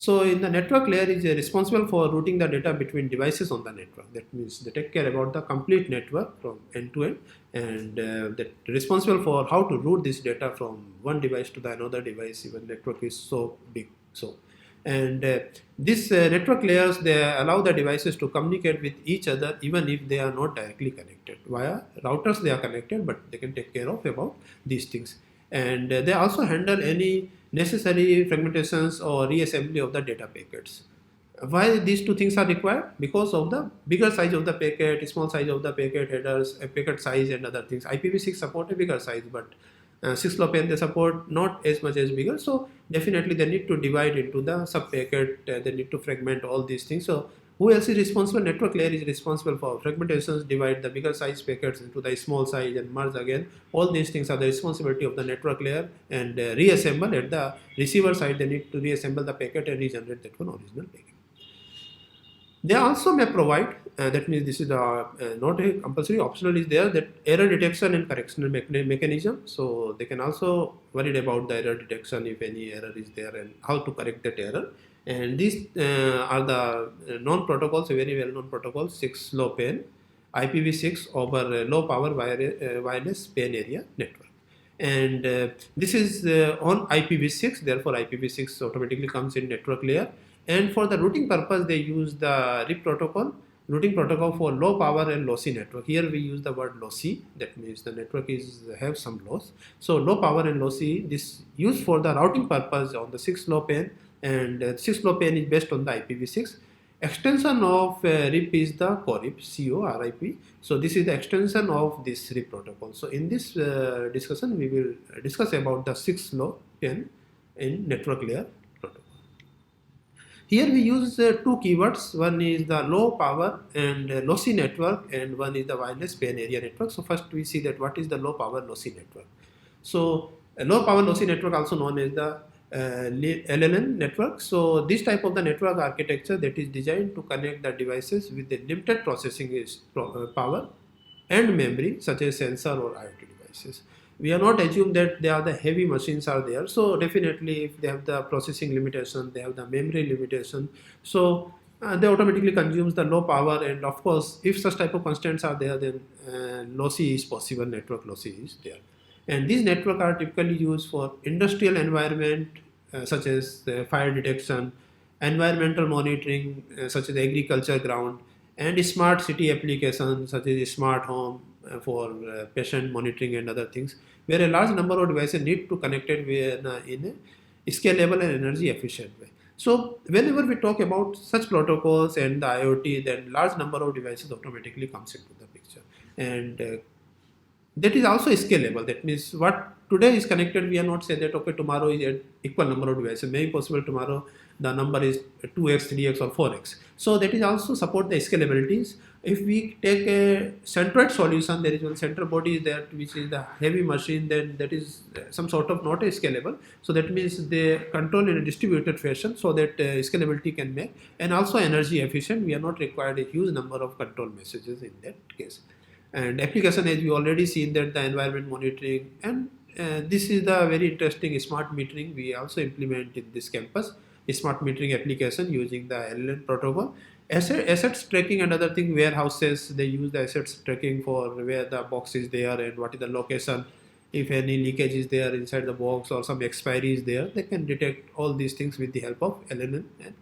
So in the network layer is responsible for routing the data between devices on the network. That means they take care about the complete network from end to end, and that responsible for how to route this data from one device to the another device. Even network is so big. So, and these network layers, they allow the devices to communicate with each other even if they are not directly connected. Via routers they are connected, but they can take care of about these things. And they also handle any necessary fragmentations or reassembly of the data packets. Why these two things are required? Because of the bigger size of the packet, small size of the packet, headers, packet size and other things. IPv6 support a bigger size, but 6LoWPAN they support not as much as bigger. So definitely they need to divide into the sub packet, they need to fragment all these things. So who else is responsible? Network layer is responsible for fragmentations, divide the bigger size packets into the small size and merge again. All these things are the responsibility of the network layer, and reassemble at the receiver side. They need to reassemble the packet and regenerate that one original packet. They also may provide, that means this is not a compulsory, optional is there, that error detection and correction mechanism. So they can also worry about the error detection if any error is there and how to correct that error. And these are the known protocols, very well known protocols: 6LoWPAN, IPv6 over low power wireless PAN area network. And this is on IPv6, therefore IPv6 automatically comes in network layer. And for the routing purpose, they use the RIP protocol, routing protocol for low power and lossy network. Here we use the word lossy, that means the network is have some loss. So low power and lossy, this used for the routing purpose on the 6LoWPAN, and 6LoWPAN is based on the IPv6. Extension of RIP is the CORPL. So this is the extension of this RIP protocol. So in this discussion, we will discuss about the 6LoWPAN in network layer. Here we use two keywords. One is the low power and lossy network, and one is the wireless PAN area network. So first we see that what is the low power lossy network. So low power lossy network, also known as the LLN network. So this type of the network architecture that is designed to connect the devices with the limited processing power and memory, such as sensor or IoT devices. We are not assume that they are the heavy machines are there. So definitely if they have the processing limitation, they have the memory limitation. So they automatically consumes the low power, and of course if such type of constraints are there, then lossy is possible, network lossy is there. And these networks are typically used for industrial environment, such as fire detection, environmental monitoring, such as agriculture ground, and smart city applications such as smart home for patient monitoring and other things, where a large number of devices need to connect it in a scalable and energy efficient way. So whenever we talk about such protocols and the IoT, then large number of devices automatically comes into the picture. And that is also scalable. That means what today is connected, we are not say that okay, tomorrow is an equal number of devices. Maybe possible tomorrow the number is 2x, 3x or 4x. So that is also support the scalabilities. If we take a centroid solution, there is one central body there which is the heavy machine, then that is some sort of not a scalable. So that means they control in a distributed fashion, so that scalability can make, and also energy efficient. We are not required a huge number of control messages in that case. And application, as we already seen, that the environment monitoring, and this is the very interesting smart metering we also implement in this campus. A smart metering application using the LLN protocol, assets tracking and other thing. Warehouses, they use the assets tracking for where the box is there and what is the location. If any leakage is there inside the box or some expiry is there, they can detect all these things with the help of LLN. And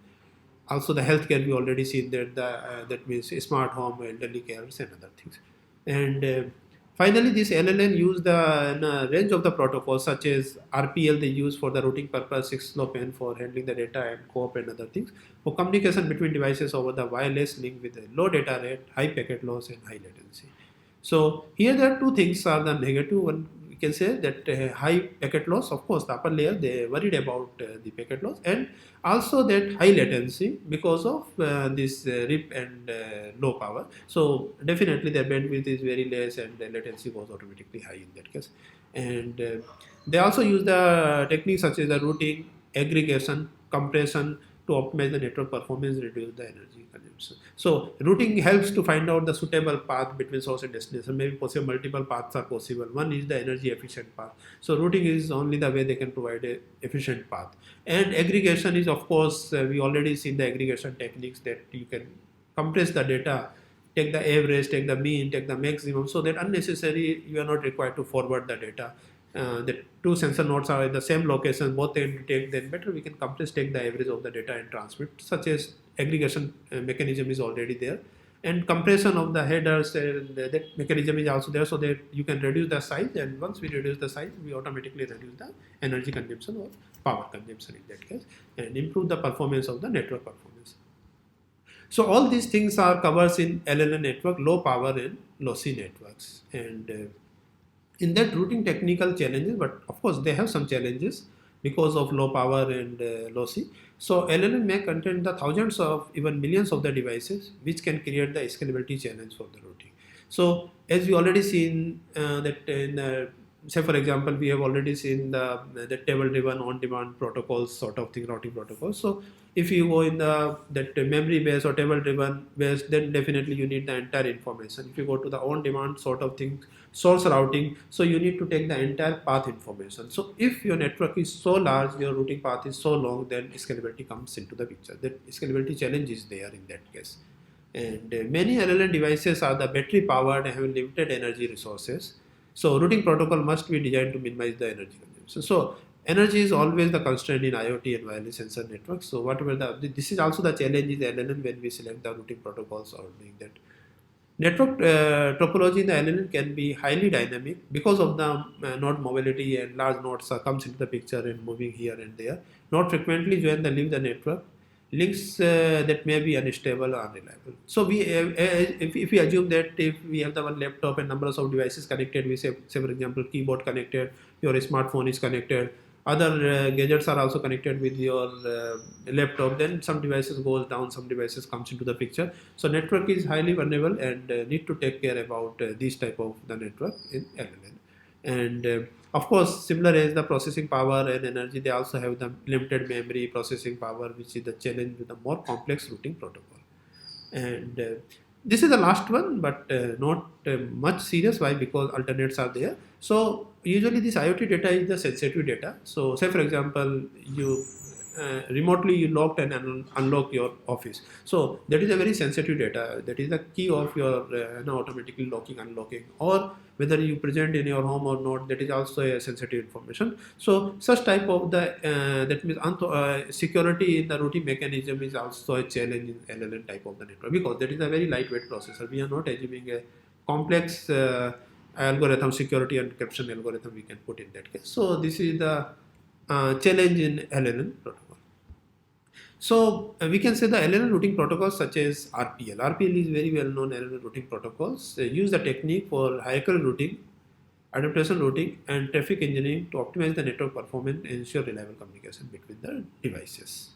also the healthcare, we already seen that that means smart home, elderly cares and other things. And finally, this LLN use the range of the protocols such as RPL they use for the routing purpose, 6LoWPAN for handling the data, and CORPL and other things for communication between devices over the wireless link with a low data rate, high packet loss and high latency. So here there are two things are the negative. One, we can say that high packet loss, of course the upper layer they worried about the packet loss, and also that high latency because of this RIP and low power. So definitely their bandwidth is very less and the latency was automatically high in that case. And they also use the techniques such as the routing, aggregation, compression, to optimize the network performance, reduce the energy consumption. So routing helps to find out the suitable path between source and destination. Maybe possible multiple paths are possible. One is the energy efficient path. So routing is only the way they can provide a efficient path. And aggregation is, of course, we already seen the aggregation techniques that you can compress the data, take the average, take the mean, take the maximum, so that unnecessary you are not required to forward the data. The two sensor nodes are in the same location, both tend to take, then better we can compress, take the average of the data and transmit. Such as aggregation mechanism is already there, and compression of the headers, that mechanism is also there, so that you can reduce the size, and once we reduce the size, we automatically reduce the energy consumption or power consumption in that case, and improve the performance of the network performance. So all these things are covered in LLN network, low power and lossy networks. And in that routing technical challenges, but of course they have some challenges because of low power and lossy. So LLN may contain the thousands of even millions of the devices, which can create the scalability challenge for the routing. So as we already seen that in say for example, we have already seen the table driven on demand protocols sort of thing, routing protocols. So if you go in that memory based or table driven based, then definitely you need the entire information. If you go to the on demand sort of thing, source routing, so you need to take the entire path information. So if your network is so large, your routing path is so long, then scalability comes into the picture. That scalability challenge is there in that case. And many LLN devices are the battery powered and have limited energy resources. So routing protocol must be designed to minimize the energy consumption. So energy is always the constraint in IoT and wireless sensor networks. So whatever this is also the challenge in the LLN when we select the routing protocols or doing that. Network topology in the LLN can be highly dynamic because of the node mobility, and large nodes comes into the picture and moving here and there. Node frequently join the leave the network. Links that may be unstable or unreliable. So we, if we assume that if we have the one laptop and numbers of devices connected, we say for example keyboard connected, your smartphone is connected, other gadgets are also connected with your laptop, then some devices goes down, some devices comes into the picture. So network is highly vulnerable and need to take care about these type of the network in LLN. And of course, similar as the processing power and energy, they also have the limited memory processing power, which is the challenge with the more complex routing protocol. And this is the last one, but not much serious. Why? Because alternates are there. So usually this IoT data is the sensitive data. So say for example, you remotely you locked and unlock your office. So that is a very sensitive data. That is the key of your automatically locking, unlocking, or whether you present in your home or not. That is also a sensitive information. So such type of the that means security in the routing mechanism is also a challenge in LLN type of the network, because that is a very lightweight processor. We are not assuming a complex algorithm, security and encryption algorithm we can put in that case. So this is the challenge in LLN protocol. So we can say the LLN routing protocols such as RPL. RPL is very well known LLN routing protocols. Use the technique for hierarchical routing, adaptation routing, and traffic engineering to optimize the network performance and ensure reliable communication between the devices.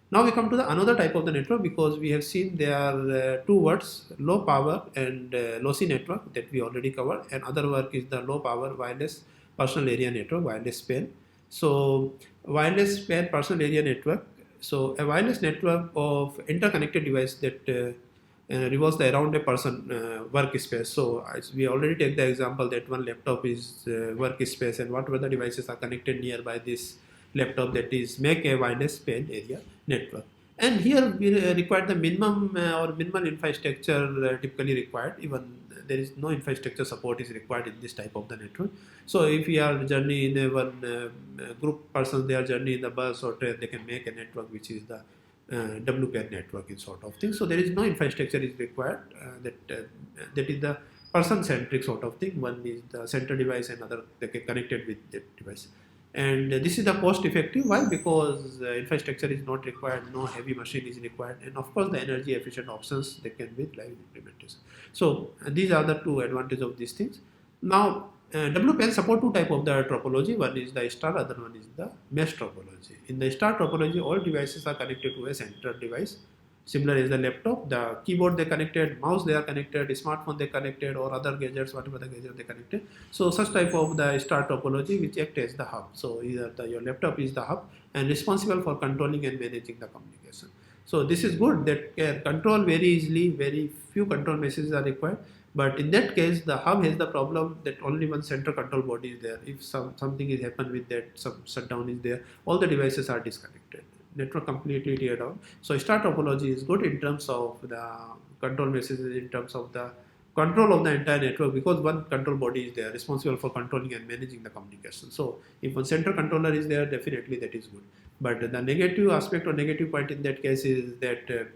Now we come to the another type of the network, because we have seen there are two words, low power and lossy network, that we already covered, and other work is the low power wireless personal area network, wireless PAN. So wireless PAN personal area network. So a wireless network of interconnected device that revolves around a person workspace. So as we already take the example that one laptop is workspace, and whatever the devices are connected nearby this laptop, that is make a wireless PAN area network. And here we require the minimum or minimal infrastructure typically required. Even there is no infrastructure support is required in this type of the network. So if we are journey in a one group persons, they are journey in the bus or train, they can make a network which is the WPAN network in sort of thing. So there is no infrastructure is required. That is the person-centric sort of thing. One is the center device, and other they get connected with that device. And this is the cost effective. Why? Because infrastructure is not required, no heavy machine is required, and of course the energy efficient options they can be live implementation. So these are the two advantages of these things. Now WPAN support two type of the topology. One is the star, other one is the mesh topology. In the star topology, all devices are connected to a center device. similar as the laptop, the keyboard they connected, mouse they are connected, smartphone they connected, or other gadgets, whatever the gadget they connected. So such type of the star topology which act as the hub. So either your laptop is the hub and responsible for controlling and managing the communication. So this is good, that can control very easily, very few control messages are required. But in that case, the hub has the problem that only one central control body is there. If something is happened with that, some shutdown is there, all the devices are disconnected. Network completely tear down. So star topology is good in terms of the control messages, in terms of the control of the entire network, because one control body is there responsible for controlling and managing the communication. So if one central controller is there, definitely that is good. But the negative aspect or negative point in that case is that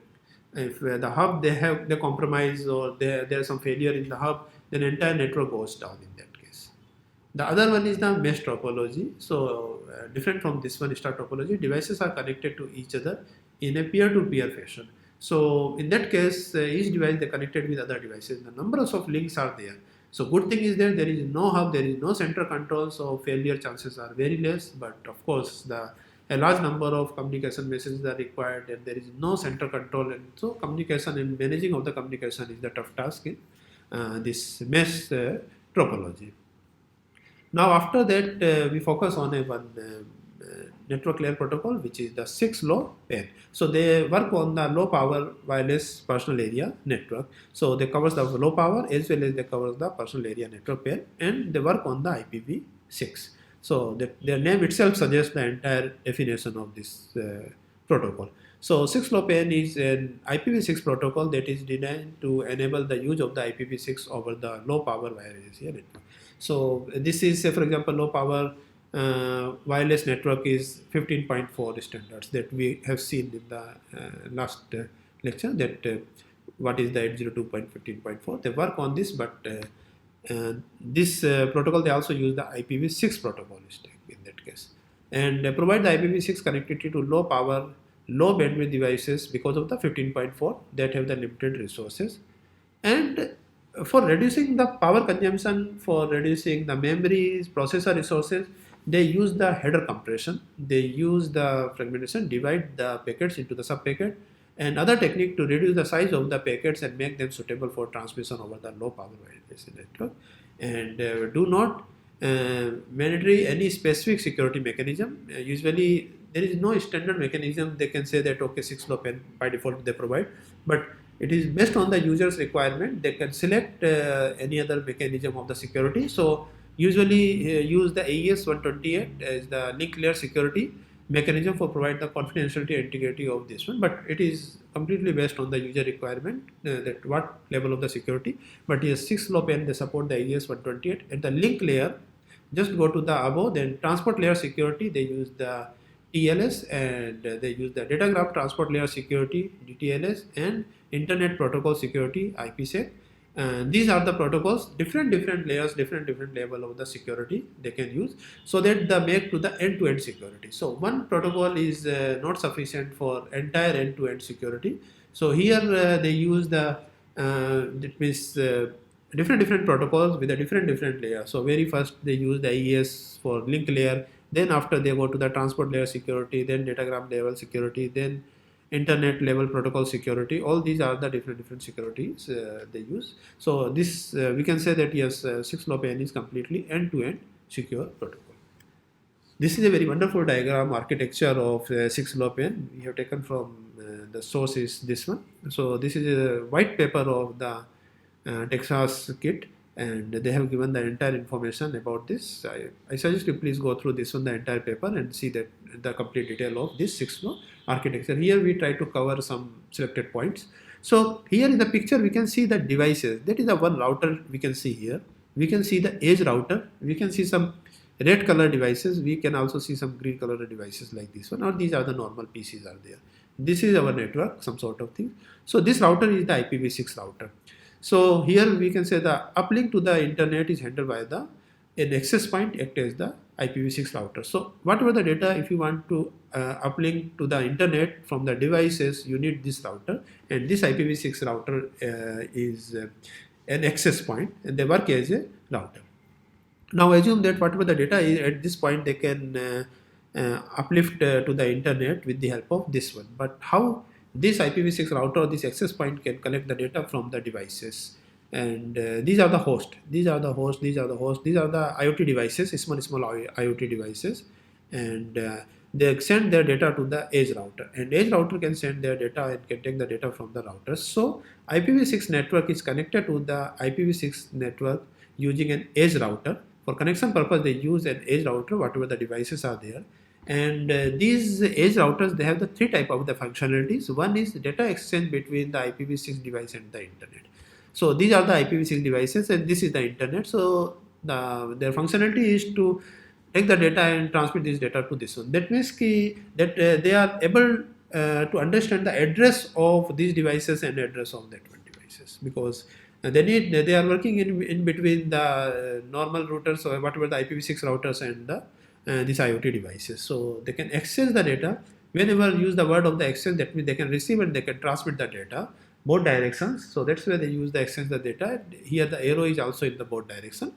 if the hub they compromise, or there is some failure in the hub, then entire network goes down in that case. The other one is the mesh topology. So different from this one, star topology, devices are connected to each other in a peer-to-peer fashion. So in that case, each device they connected with other devices. The numbers of links are there. So good thing is there is no hub, there is no central control, so failure chances are very less. But of course, a large number of communication messages are required, and there is no central control, and so communication and managing of the communication is the tough task in this mesh topology. Now after that, we focus on one network layer protocol, which is the 6LoWPAN. So they work on the low power wireless personal area network. So they cover the low power as well as they cover the personal area network pair, and they work on the IPv6. So their name itself suggests the entire definition of this protocol. So 6LoWPAN is an IPv6 protocol that is designed to enable the use of the IPv6 over the low power wireless area network. So this is, say for example, low power wireless network is 15.4 standards that we have seen in the last lecture, that what is the 802.15.4. They work on this, but this protocol, they also use the IPv6 protocol stack in that case, and provide the IPv6 connectivity to low power, low bandwidth devices because of the 15.4 that have the limited resources. And for reducing the power consumption, for reducing the memories, processor resources, they use the header compression, they use the fragmentation, divide the packets into the sub packet, and other technique to reduce the size of the packets and make them suitable for transmission over the low power wireless network. And do not mandatory any specific security mechanism. Usually there is no standard mechanism. They can say that okay, 6LoWPAN by default they provide, but it is based on the user's requirement. They can select any other mechanism of the security. So usually use the AES 128 as the link layer security mechanism for provide the confidentiality and integrity of this one, but it is completely based on the user requirement that what level of the security. But yes, 6LoWPAN they support the AES 128. At the link layer, just go to the above, then transport layer security, they use the TLS, and they use the data graph transport layer security, DTLS, and internet protocol security, IPsec. These are the protocols, different layers, different level of the security they can use, so that they make to the end-to-end security. So one protocol is not sufficient for entire end-to-end security. So here they use the that means different protocols with a different layer. So very first they use the AES for link layer, then after they go to the transport layer security, then datagram level security, then internet level protocol security. All these are the different securities they use. So this we can say that yes, 6LoWPAN is completely end-to-end secure protocol. This is a very wonderful diagram architecture of 6LoWPAN. We have taken from the source is this one. So this is a white paper of the Texas kit, and they have given the entire information about this. I suggest you please go through this one, the entire paper, and see that the complete detail of this 6LoW architecture. Here we try to cover some selected points. So here in the picture we can see the devices. That is the one router we can see here. We can see the edge router. We can see some red color devices. We can also see some green color devices like this one, or these are the normal PCs are there. This is our network, some sort of thing. So this router is the IPv6 router. So here we can say the uplink to the internet is handled by an access point act as the IPv6 router. So whatever the data, if you want to uplink to the internet from the devices, you need this router, and this IPv6 router is an access point, and they work as a router. Now assume that whatever the data is at this point, they can uplift to the internet with the help of this one. But how this IPv6 router or this access point can collect the data from the devices. And these are the hosts. These are the hosts. These are the hosts. These are the IoT devices, small IoT devices, and they send their data to the edge router. And edge router can send their data and can take the data from the routers. So IPv6 network is connected to the IPv6 network using an edge router. For connection purpose, they use an edge router, whatever the devices are there. And these edge routers, they have the three type of the functionalities. One is data exchange between the IPv6 device and the internet. So these are the IPv6 devices and this is the internet. So their functionality is to take the data and transmit this data to this one. That means that they are able to understand the address of these devices and address of that one devices, because they are working in between the normal routers or whatever the IPv6 routers and the these IoT devices. So they can exchange the data. Whenever use the word of the exchange, that means they can receive and they can transmit the data both directions. So that's where they use the exchange the data. Here the arrow is also in the both direction.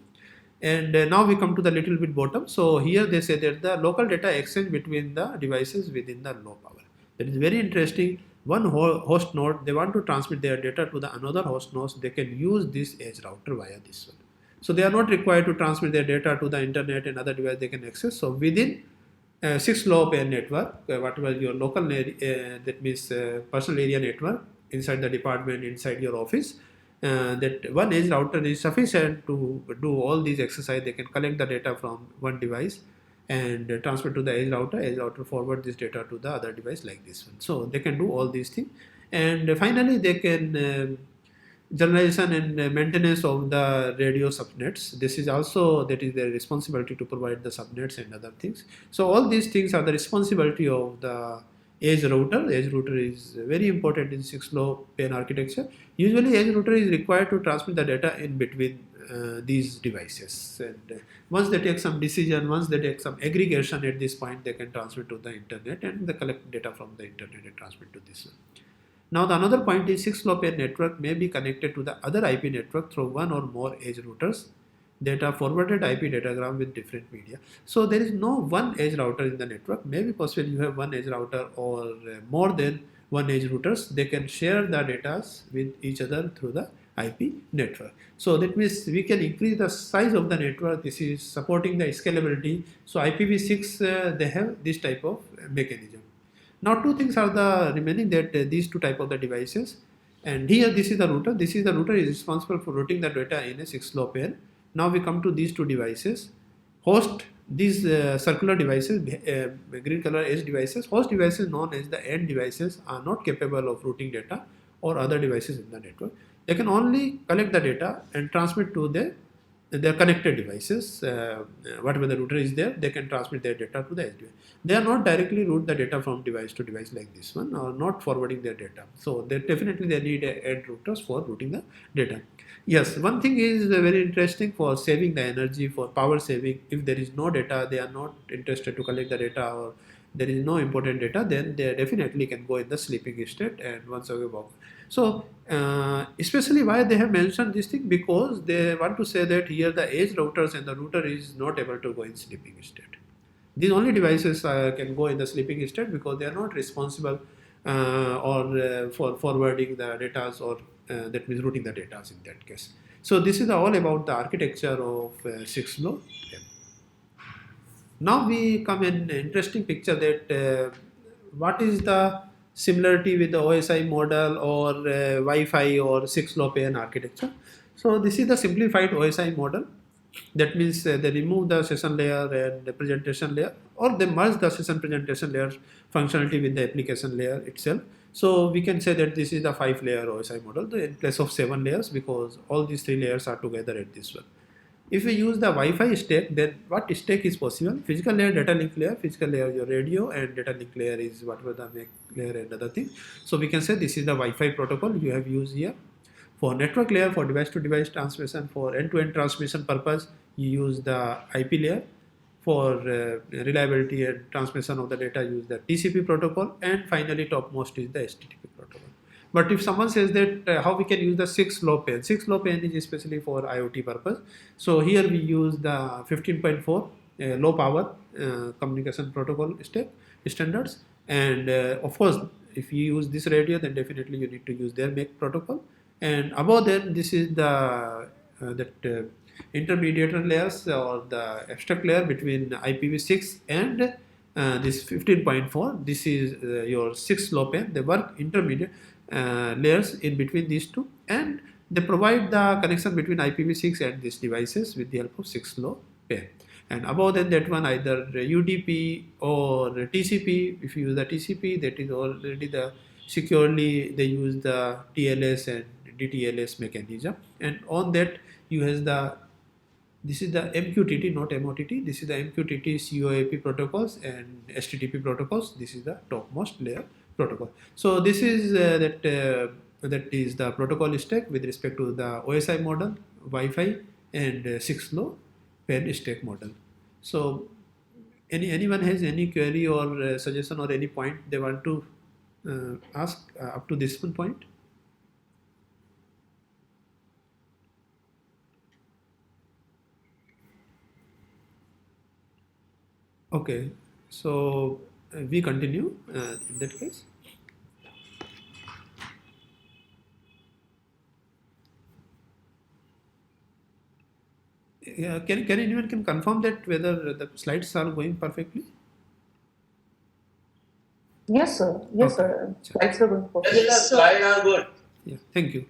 And now we come to the little bit bottom. So here they say that the local data exchange between the devices within the low power. That is very interesting. One host node, they want to transmit their data to the another host node. They can use this edge router via this one. So they are not required to transmit their data to the internet and other device they can access. So within 6LoWPAN network, whatever your local that means personal area network inside the department, inside your office, that one edge router is sufficient to do all these exercise. They can collect the data from one device and transfer to the edge router. Edge router forward this data to the other device like this one. So they can do all these things, and finally they can generation and maintenance of the radio subnets. This is also that is their responsibility to provide the subnets and other things. So all these things are the responsibility of the edge router. The edge router is very important in 6LoWPAN architecture. Usually edge router is required to transmit the data in between these devices, and once they take some decision, once they take some aggregation at this point, they can transmit to the internet and they collect data from the internet and transmit to this one. Now the another point is 6LoWPAN network may be connected to the other IP network through one or more edge routers that are forwarded IP datagram with different media. So there is no one edge router in the network. Maybe possibly you have one edge router or more than one edge routers. They can share the data with each other through the IP network. So that means we can increase the size of the network. This is supporting the scalability. So IPv6 they have this type of mechanism. Now two things are the remaining, that these two type of the devices, and here this is the router. This is the router is responsible for routing the data in a 6LoWPAN. Now we come to these two devices. Host, these circular devices, green color edge devices, host devices known as the end devices are not capable of routing data or other devices in the network. They can only collect the data and transmit to their connected devices. Whatever the router is there, they can transmit their data to the edge device. They are not directly route the data from device to device like this one, or not forwarding their data. So they need edge routers for routing the data. Yes, one thing is very interesting for saving the energy, for power saving. If there is no data, they are not interested to collect the data, or there is no important data, then they definitely can go in the sleeping state and once away walk. So especially why they have mentioned this thing, because they want to say that here the edge routers and the router is not able to go in sleeping state. These only devices can go in the sleeping state because they are not responsible for forwarding the data, or that means routing the data in that case. So this is all about the architecture of 6LoWPAN. Now we come in interesting picture that what is the similarity with the OSI model or Wi-Fi or 6LoWPAN architecture. So this is the simplified OSI model. That means they remove the session layer and the presentation layer, or they merge the session presentation layer functionality with the application layer itself. So we can say that this is the 5-layer OSI model in place of 7 layers, because all these 3 layers are together at this one. If we use the Wi-Fi stack, then what stack is possible? Physical layer, data link layer, physical layer your radio, and data link layer is whatever the MAC layer and other thing. So we can say this is the Wi-Fi protocol you have used here. For network layer, for device to device transmission, for end-to-end transmission purpose, you use the IP layer. For reliability and transmission of the data, use the TCP protocol, and finally topmost is the HTTP protocol. But if someone says that how we can use the 6LoWPAN, 6LoWPAN is especially for IoT purpose. So here we use the 15.4 low power communication protocol stack standards, and of course if you use this radio, then definitely you need to use their make protocol. And above that, this is the intermediate layers or the abstract layer between IPv6 and this 15.4. This is your 6LoWPAN. They work intermediate layers in between these two, and they provide the connection between IPv6 and these devices with the help of 6LoWPAN. And above that one, either UDP or TCP. If you use the TCP, that is already the securely they use the TLS and DTLS mechanism. And on that you has the, this is the MQTT, not MOTT. This is the MQTT COAP protocols and HTTP protocols. This is the topmost layer protocol. So this is that is the protocol stack with respect to the OSI model, Wi-Fi, and 6LoWPAN stack model. So anyone has any query or suggestion or any point they want to ask up to this point? Okay, so we continue in that case. Can anyone can confirm that whether the slides are going perfectly? Yes, sir. Yes, Okay. sir. Slides are going perfectly. Yes, the slides are good. Yeah, thank you.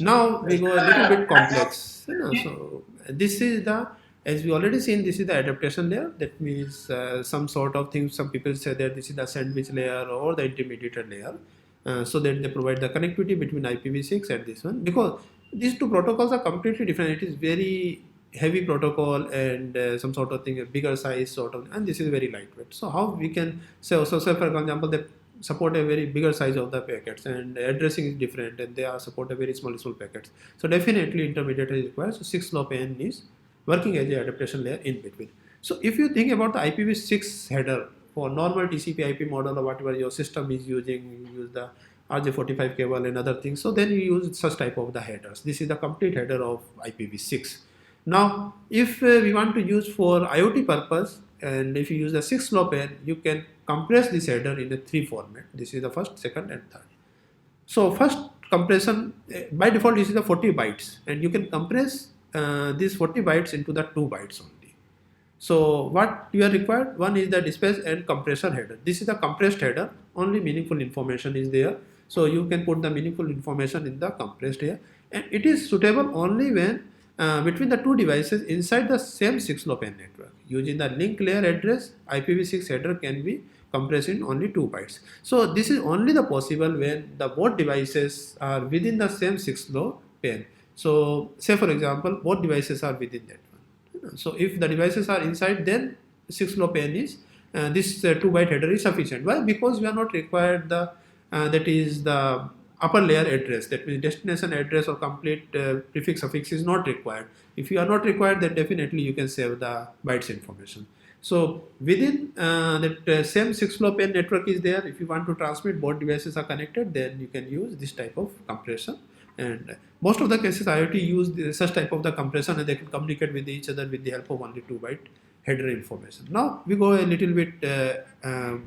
Now we go a little bit complex. So this is the, as we already seen, this is the adaptation layer. That means some sort of thing. Some people say that this is the sandwich layer or the intermediate layer, so that they provide the connectivity between IPv6 and this one, because these two protocols are completely different. It is very heavy protocol and some sort of thing, a bigger size sort of, and this is very lightweight. So how we can say, so say for example, they support a very bigger size of the packets, and addressing is different, and they are support a very small packets. So definitely intermediate is required. So 6LoWPAN is working as a adaptation layer in between. So if you think about the IPv6 header for normal TCP IP model or whatever your system is using, you use the RJ45 cable and other things. So then you use such type of the headers. This is the complete header of IPv6. Now, if we want to use for IoT purpose, and if you use the 6LoWPAN, you can compress this header in a 3 format. This is the first, second, and third. So first compression, by default, this is the 40 bytes, and you can compress these 40 bytes into the 2 bytes only. So what you are required, one is the dispatch and compression header. This is the compressed header, only meaningful information is there. So you can put the meaningful information in the compressed here, and it is suitable only when between the two devices inside the same 6LoWPAN network. Using the link layer address, IPv6 header can be compressed in only 2 bytes. So this is only the possible when the both devices are within the same 6LoWPAN. So say for example, both devices are within that one. So if the devices are inside, then 6LoWPAN is this 2 byte header is sufficient. Why? Because we are not required the that is the upper layer address, that means destination address or complete prefix suffix is not required. If you are not required, then definitely you can save the bytes information. So within that same 6LoWPAN network is there. If you want to transmit, both devices are connected, then you can use this type of compression. And most of the cases IoT use such type of the compression, and they can communicate with each other with the help of only 2 byte header information. Now we go a little bit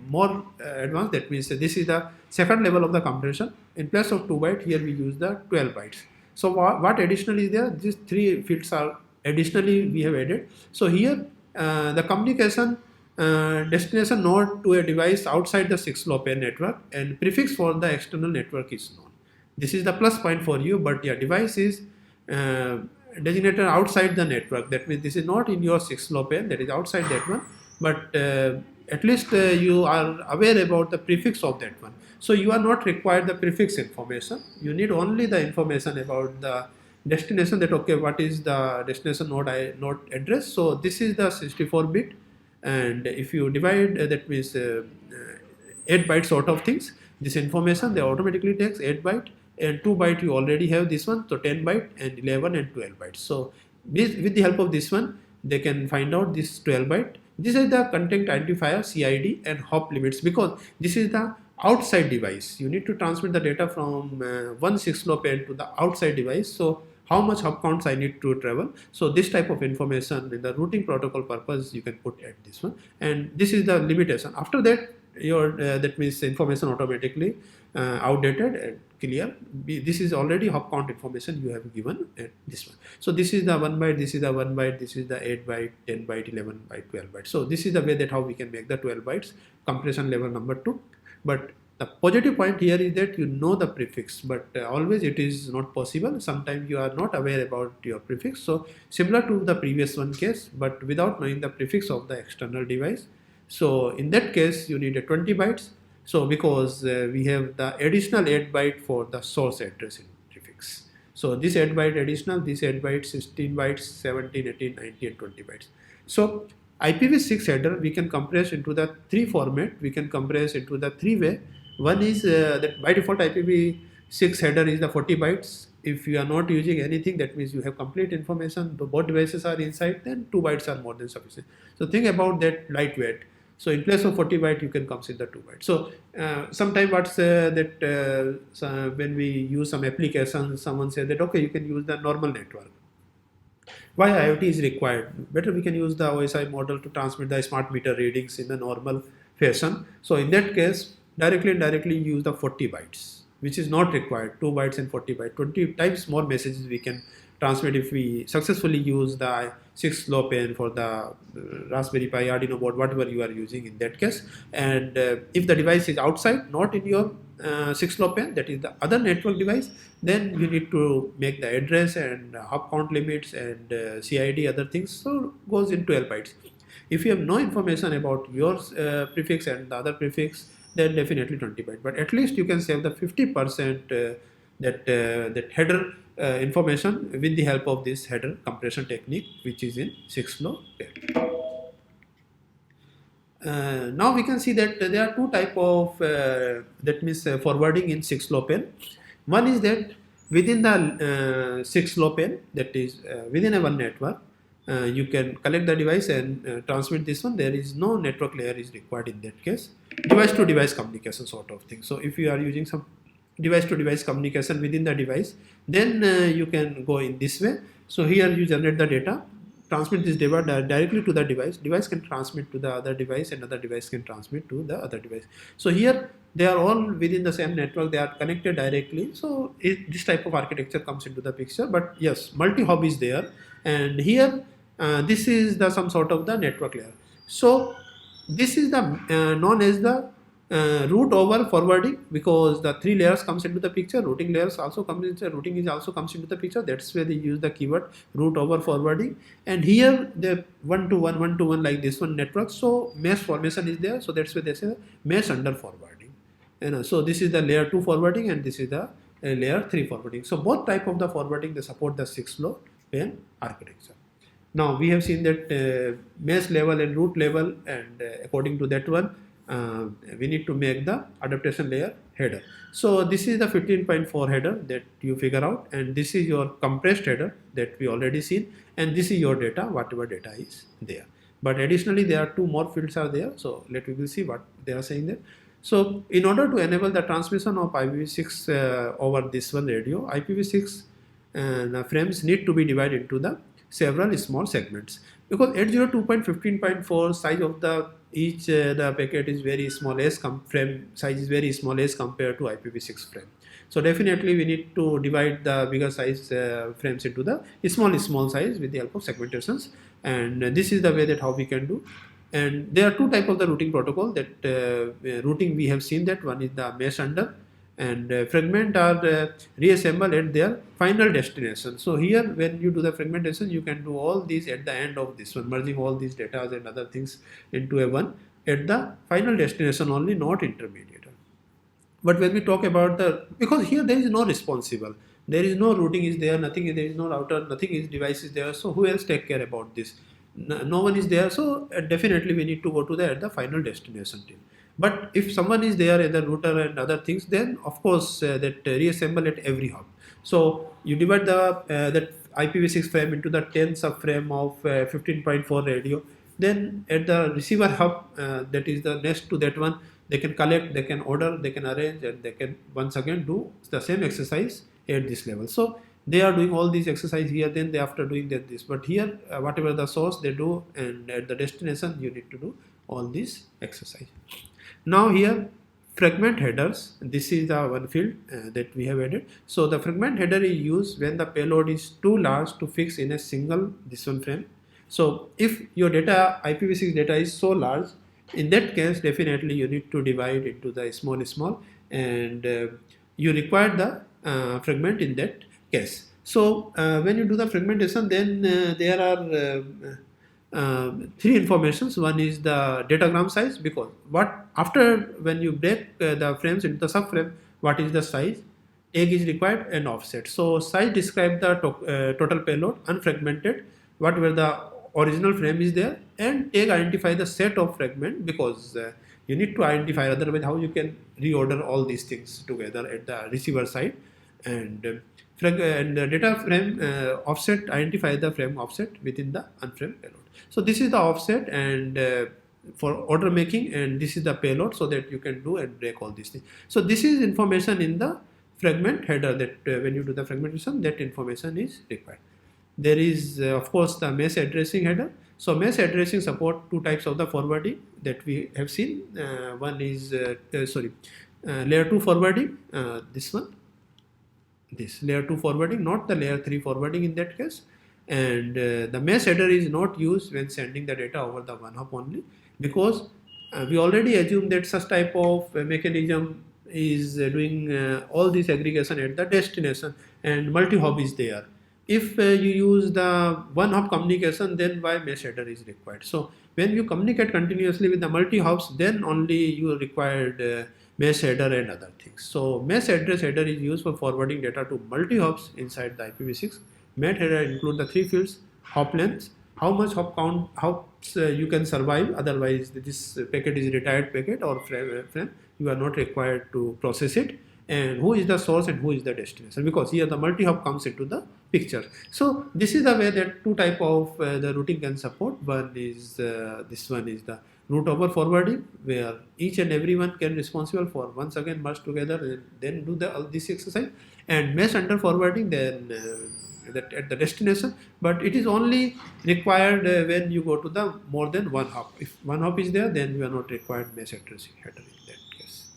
more advanced. That means this is the second level of the compression. In place of 2 byte, here we use the 12 bytes. So what additional is there? These 3 fields are additionally we have added. So here the communication destination node to a device outside the 6LoWPAN network, and prefix for the external network is known. This is the plus point for you, but your device is designated outside the network. That means this is not in your 6LoWPAN, that is outside that one, but at least you are aware about the prefix of that one. So you are not required the prefix information. You need only the information about the destination, that okay, what is the destination node address. So this is the 64-bit, and if you divide that means 8 bytes sort of things, this information they automatically takes 8 byte, and 2 byte you already have this one, so 10 byte and 11 and 12 bytes. So with the help of this one, they can find out this 12 byte. This is the content identifier, CID, and hop limits, because this is the outside device. You need to transmit the data from one 6LoWPAN to the outside device. So how much hop counts I need to travel. So this type of information in the routing protocol purpose you can put at this one, and this is the limitation. After that, your that means information automatically outdated and clear. This is already hop count information you have given at this one. So this is the 1 byte, this is the 1 byte, this is the 8 byte, 10 byte, 11 byte, 12 byte. So this is the way that how we can make the 12 bytes compression level number 2. But the positive point here is that you know the prefix, but always it is not possible. Sometimes you are not aware about your prefix. So similar to the previous one case, but without knowing the prefix of the external device. So in that case, you need a 20 bytes. So because we have the additional 8 byte for the source address in prefix. So this 8 byte additional, this 8 bytes, 16 bytes, 17, 18, 19, and 20 bytes. So IPv6 header we can compress into the 3 format. We can compress into the 3 way. One is that by default IPv6 header is the 40 bytes. If you are not using anything, that means you have complete information. Both devices are inside, then 2 bytes are more than sufficient. So think about that lightweight. So in place of 40 byte, you can consider 2 bytes. So sometimes what's when we use some application, someone said that okay, you can use the normal network. Why IoT is required? Better we can use the OSI model to transmit the smart meter readings in the normal fashion. So in that case, directly and indirectly use the 40 bytes, which is not required. 2 bytes and 40 bytes, 20 times more messages we can transmit if we successfully use the 6LoWPAN for the Raspberry Pi, Arduino board, whatever you are using in that case. And if the device is outside, not in your 6LoWPAN, that is the other network device, then you need to make the address and hop count limits and CID, other things. So goes in 12 bytes. If you have no information about your prefix and the other prefix, then definitely 20 byte. But at least you can save the 50% that header information with the help of this header compression technique, which is in 6LoWPAN. Now we can see that there are two type of that means forwarding in 6LoWPAN. One is that within the 6LoWPAN, that is within a one network, you can collect the device and transmit this one. There is no network layer is required in that case. Device to device communication sort of thing. So if you are using some device to device communication within the device, then you can go in this way. So here you generate the data, transmit this data directly to the device. Device can transmit to the other device, and other device can transmit to the other device. So here they are all within the same network. They are connected directly. So this type of architecture comes into the picture. But yes, multi-hop is there, and here this is the some sort of the network layer. So this is the known as the route over forwarding, because the 3 layers comes into the picture. Routing layers also comes into routing is also comes into the picture. That's where they use the keyword route over forwarding. And here the 1 to 1 like this one network. So mesh formation is there. So that's where they say mesh under forwarding. And so this is the layer 2 forwarding, and this is the layer 3 forwarding. So both type of the forwarding, they support the 6LoWPAN architecture. Now we have seen that mesh level and route level, and according to that one, we need to make the adaptation layer header. So this is the 15.4 header that you figure out, and this is your compressed header that we already seen, and this is your data, whatever data is there. But additionally, there are 2 more fields are there. So we will see what they are saying there. So in order to enable the transmission of IPv6 over this one radio, IPv6 frames need to be divided into the several small segments, because 802.15.4 size of the each the packet is very small, as frame size is very small as compared to IPv6 frame. So definitely we need to divide the bigger size frames into the small size with the help of segmentations, and this is the way that how we can do. And there are 2 types of the routing protocol that routing we have seen. That one is the mesh under, and fragment are reassembled at their final destination. So here when you do the fragmentation, you can do all these at the end of this one, merging all these data and other things into a one at the final destination only, not intermediate. But when we talk about the, because here there is no responsible, there is no routing is there, nothing is there, is no router, nothing is device is there. So who else take care about this? No one is there. So definitely we need to go to the at the final destination team. But if someone is there at the router and other things, then of course that reassemble at every hop. So you divide the that IPv6 frame into the 10 subframe of 15.4 radio. Then at the receiver hub, that is the next to that one, they can collect, they can order, they can arrange, and they can once again do the same exercise at this level. So they are doing all these exercise here, then they after doing that this. But here whatever the source they do, and at the destination you need to do all these exercise. Now here fragment headers, this is the one field that we have added. So the fragment header is used when the payload is too large to fix in a single this one frame. So if your data IPv6 data is so large, in that case definitely you need to divide into the small and you require the fragment in that case. So when you do the fragmentation, then there are three informations. One is the datagram size, because what after when you break the frames into the subframe, what is the size, tag is required, and offset. So size describe the total payload, unfragmented, whatever the original frame is there, and tag identify the set of fragment, because you need to identify, otherwise how you can reorder all these things together at the receiver side. And and the data frame offset identify the frame offset within the unframed payload. So this is the offset and for order making, and this is the payload, so that you can do and break all these things. So this is information in the fragment header, that when you do the fragmentation, that information is required. There is of course the mesh addressing header. So mesh addressing support two types of the forwarding that we have seen. One is layer 2 forwarding, this one, this layer 2 forwarding, not the layer 3 forwarding in that case. And the mesh header is not used when sending the data over the one hop only, because we already assume that such type of mechanism is doing all this aggregation at the destination, and multi-hop is there. If you use the one hop communication, then why mesh header is required? So when you communicate continuously with the multi-hops, then only you required mesh header and other things. So mesh address header is used for forwarding data to multi-hops inside the IPv6. Mesh header include the three fields: hop length, how much hop count, hops you can survive, otherwise this packet is retired packet or frame, you are not required to process it, and who is the source and who is the destination, because here the multi-hop comes into the picture. So this is the way that two type of the routing can support. One is this one is the route over forwarding, where each and everyone can responsible for once again merge together and then do all this exercise, and mesh under forwarding, then that at the destination, but it is only required when you go to the more than one hop. If one hop is there, then you are not required mesh addressing header in that case.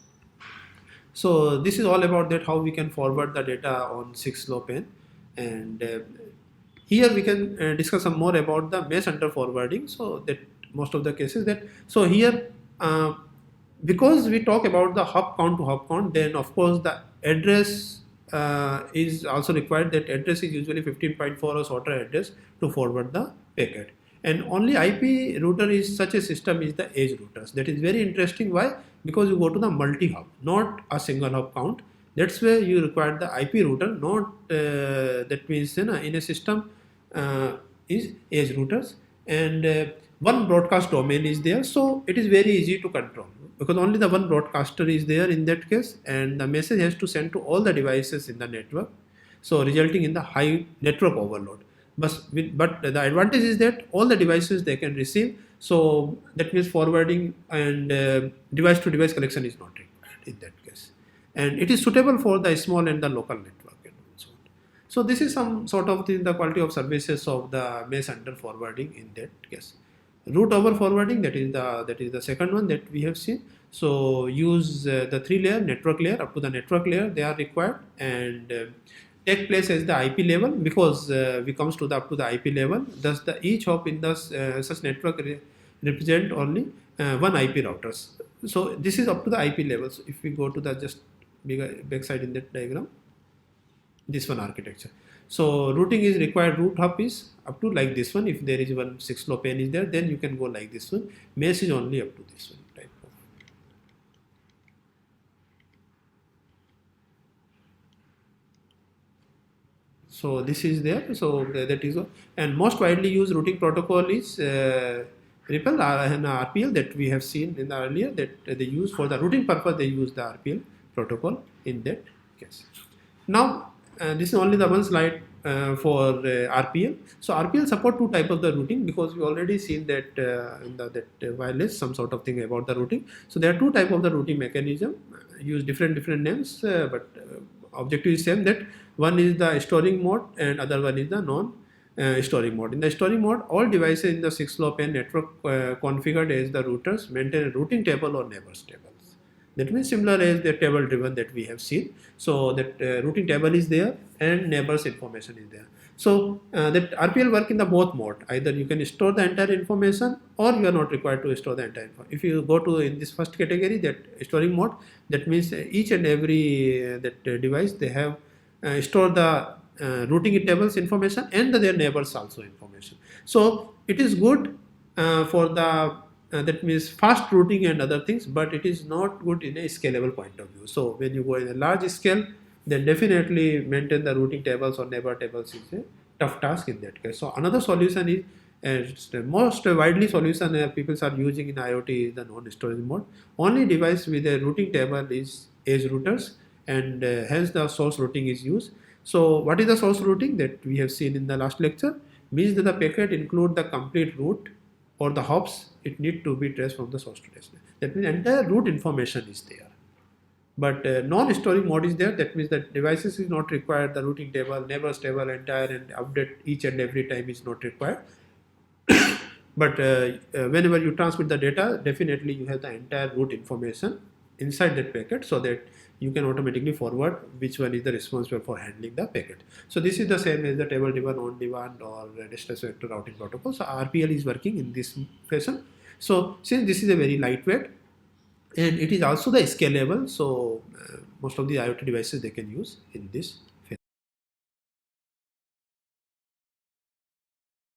So this is all about that, how we can forward the data on 6LoWPAN, and here we can discuss some more about the mesh under forwarding. So that most of the cases that, so here because we talk about the hop count to hop count, then of course the address is also required. That address is usually 15.4 or shorter address to forward the packet, and only IP router is such a system is the edge routers. That is very interesting. Why? Because you go to the multi-hop, not a single hop count. That's where you require the IP router, not that means in a system is edge routers, and one broadcast domain is there, so it is very easy to control, because only the one broadcaster is there in that case, and the message has to send to all the devices in the network, so resulting in the high network overload. But the advantage is that all the devices they can receive, so that means forwarding and device to device connection is not required in that case, and it is suitable for the small and the local network and so on. So this is some sort of the quality of services of the mesh under forwarding in that case. Route over forwarding, that is the second one that we have seen. So use the three layer, network layer up to the network layer, they are required, and take place as the IP level, because we comes to the up to the IP level. Thus the each hop in the such network represent only one IP routers. So this is up to the IP level. So if we go to the just back side in that diagram, this one architecture. So routing is required, route hop is up to like this one. If there is one 6LoWPAN is there, then you can go like this one. Mesh is only up to this one type of. So this is there. So that is one. And most widely used routing protocol is RIPL and RPL that we have seen in the earlier, that they use for the routing purpose. They use the RPL protocol in that case. Now this is only the one slide for RPL. So RPL support two type of the routing, because we already seen that in the wireless some sort of thing about the routing. So there are two type of the routing mechanism, use different names, but objective is same. That one is the storing mode and other one is the non storing mode. In the storing mode, all devices in the 6LoWPAN network configured as the routers maintain a routing table or neighbors tables. That means similar as the table driven that we have seen. So that routing table is there and neighbors information is there. So that RPL work in the both mode. Either you can store the entire information or you are not required to store the entire information. If you go to in this first category, that storing mode, that means each and every device they have store the routing tables information and their neighbors also information. So it is good for the that means fast routing and other things, but it is not good in a scalable point of view. So when you go in a large scale, then definitely maintain the routing tables or neighbor tables is a tough task in that case. So another solution is the most widely solution people are using in IoT is the non-storage mode. Only device with a routing table is edge routers, and hence the source routing is used. So what is the source routing that we have seen in the last lecture? Means that the packet include the complete route or the hops it need to be traced from the source to destination. That means entire route information is there. But non-storing mode is there. That means that devices is not required. The routing table, neighbors table, entire and update each and every time is not required. But whenever you transmit the data, definitely you have the entire route information inside that packet, so that you can automatically forward which one is the responsible for handling the packet. So this is the same as the table driven, on demand or destination vector routing protocol. So RPL is working in this fashion. So since this is a very lightweight and it is also the scalable, so most of the IoT devices they can use in this